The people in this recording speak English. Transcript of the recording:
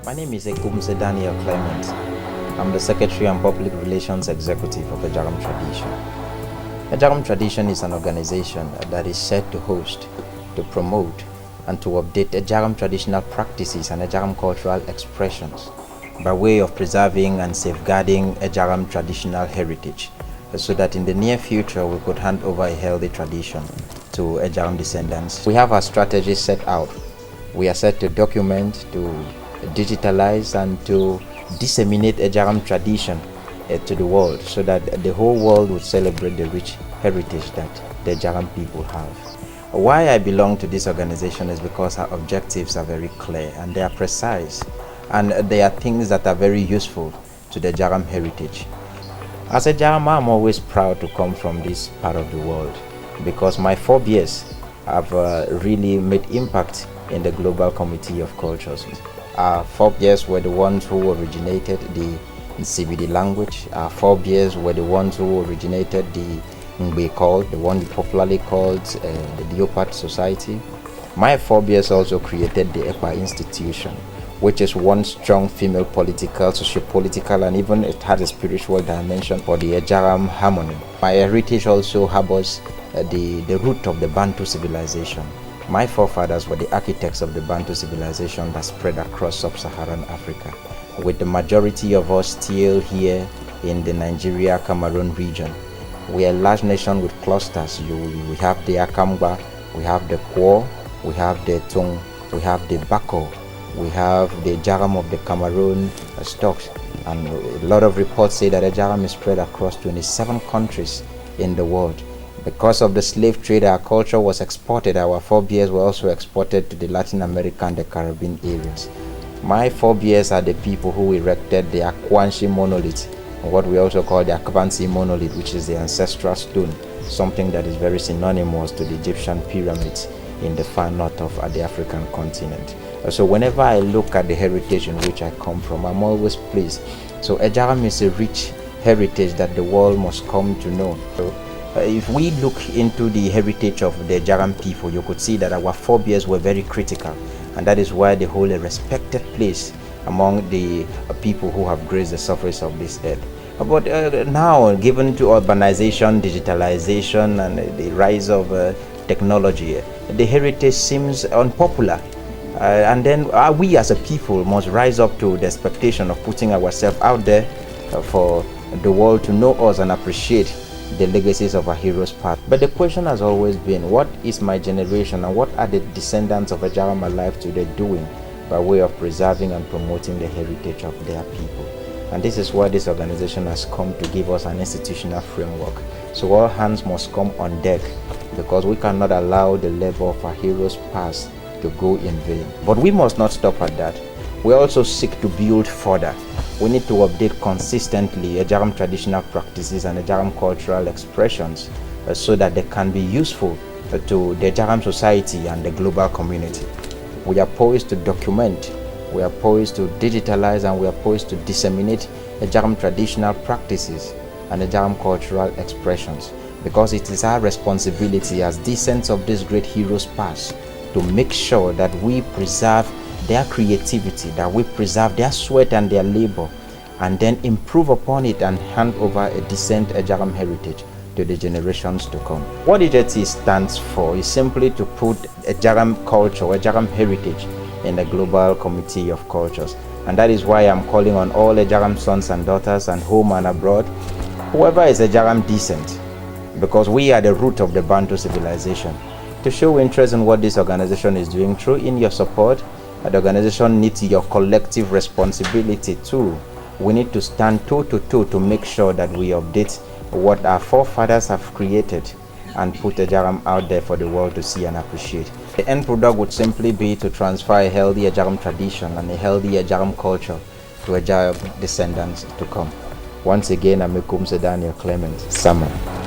My name is Ekup-Nse Clement. I'm the Secretary and Public Relations Executive of Ejagham Tradition. Ejagham Tradition is an organization that is set to host, to promote, and to update Ejagham traditional practices and Ejagham cultural expressions by way of preserving and safeguarding Ejagham traditional heritage, so that in the near future we could hand over a healthy tradition to Ejagham descendants. We have our strategy set out. We are set to document, to digitalize, and to disseminate Ejagham tradition to the world, so that the whole world would celebrate the rich heritage that the Ejagham people have. Why I belong to this organization is because our objectives are very clear and they are precise, and they are things that are very useful to the Ejagham heritage. As a Ejagham, I'm always proud to come from this part of the world, because my forebears have really made impact in the global community of cultures. Our forebears were the ones who originated the CBD language. Our forebears were the ones who originated the the one popularly called the Leopard Society. My forebears also created the EJT Institution, which is one strong female political, socio-political, and even it had a spiritual dimension for the Ejagham harmony. My heritage also harbors the root of the Bantu civilization. My forefathers were the architects of the Bantu civilization that spread across sub-Saharan Africa, with the majority of us still here in the Nigeria-Cameroon region. We are a large nation with clusters. We have the Akamba, we have the Kwo, we have the Tung, we have the Bako, we have the Ejagham of the Cameroon stocks, and a lot of reports say that Ejagham is spread across 27 countries in the world. Because of the slave trade, our culture was exported. Our forebears were also exported to the Latin America and the Caribbean areas. My forebears are the people who erected the Ekup-Nse monolith, what we also call the Ekup-Nse monolith, which is the ancestral stone, something that is very synonymous to the Egyptian pyramids in the far north of the African continent. So whenever I look at the heritage in which I come from, I'm always pleased. So Ejagham is a rich heritage that the world must come to know. So, if we look into the heritage of the Ejagham people, you could see that our forebears were very critical, and that is why they hold a respected place among the people who have graced the surface of this earth. But now, given to urbanization, digitalization, and the rise of technology, the heritage seems unpopular. And then we as a people must rise up to the expectation of putting ourselves out there for the world to know us and appreciate the legacies of our heroes past. But the question has always been, what is my generation and what are the descendants of Ejagham alive today doing by way of preserving and promoting the heritage of their people? And this is why this organization has come to give us an institutional framework. So all hands must come on deck, because we cannot allow the level of our heroes past to go in vain. But we must not stop at that. We also seek to build further. We need to update consistently Ejagham traditional practices and Ejagham cultural expressions so that they can be useful to the Ejagham society and the global community. We are poised to document, we are poised to digitalize, and we are poised to disseminate Ejagham traditional practices and Ejagham cultural expressions, because it is our responsibility as descendants of these great heroes past to make sure that we preserve their creativity, that we preserve their sweat and their labor, and then improve upon it and hand over a decent Ejagham heritage to the generations to come. What EjT stands for is simply to put Ejagham culture, Ejagham heritage in the global community of cultures. And that is why I'm calling on all Ejagham sons and daughters, and home and abroad, whoever is Ejagham decent, because we are the root of the Bantu civilization, to show interest in what this organization is doing. Through in your support, the organization needs your collective responsibility too. We need to stand toe to toe to make sure that we update what our forefathers have created and put Ejagham out there for the world to see and appreciate. The end product would simply be to transfer a healthy Ejagham tradition and a healthy Ejagham culture to Ejagham descendants to come. Once again, I'm Ekup-Nse Clement. Sama.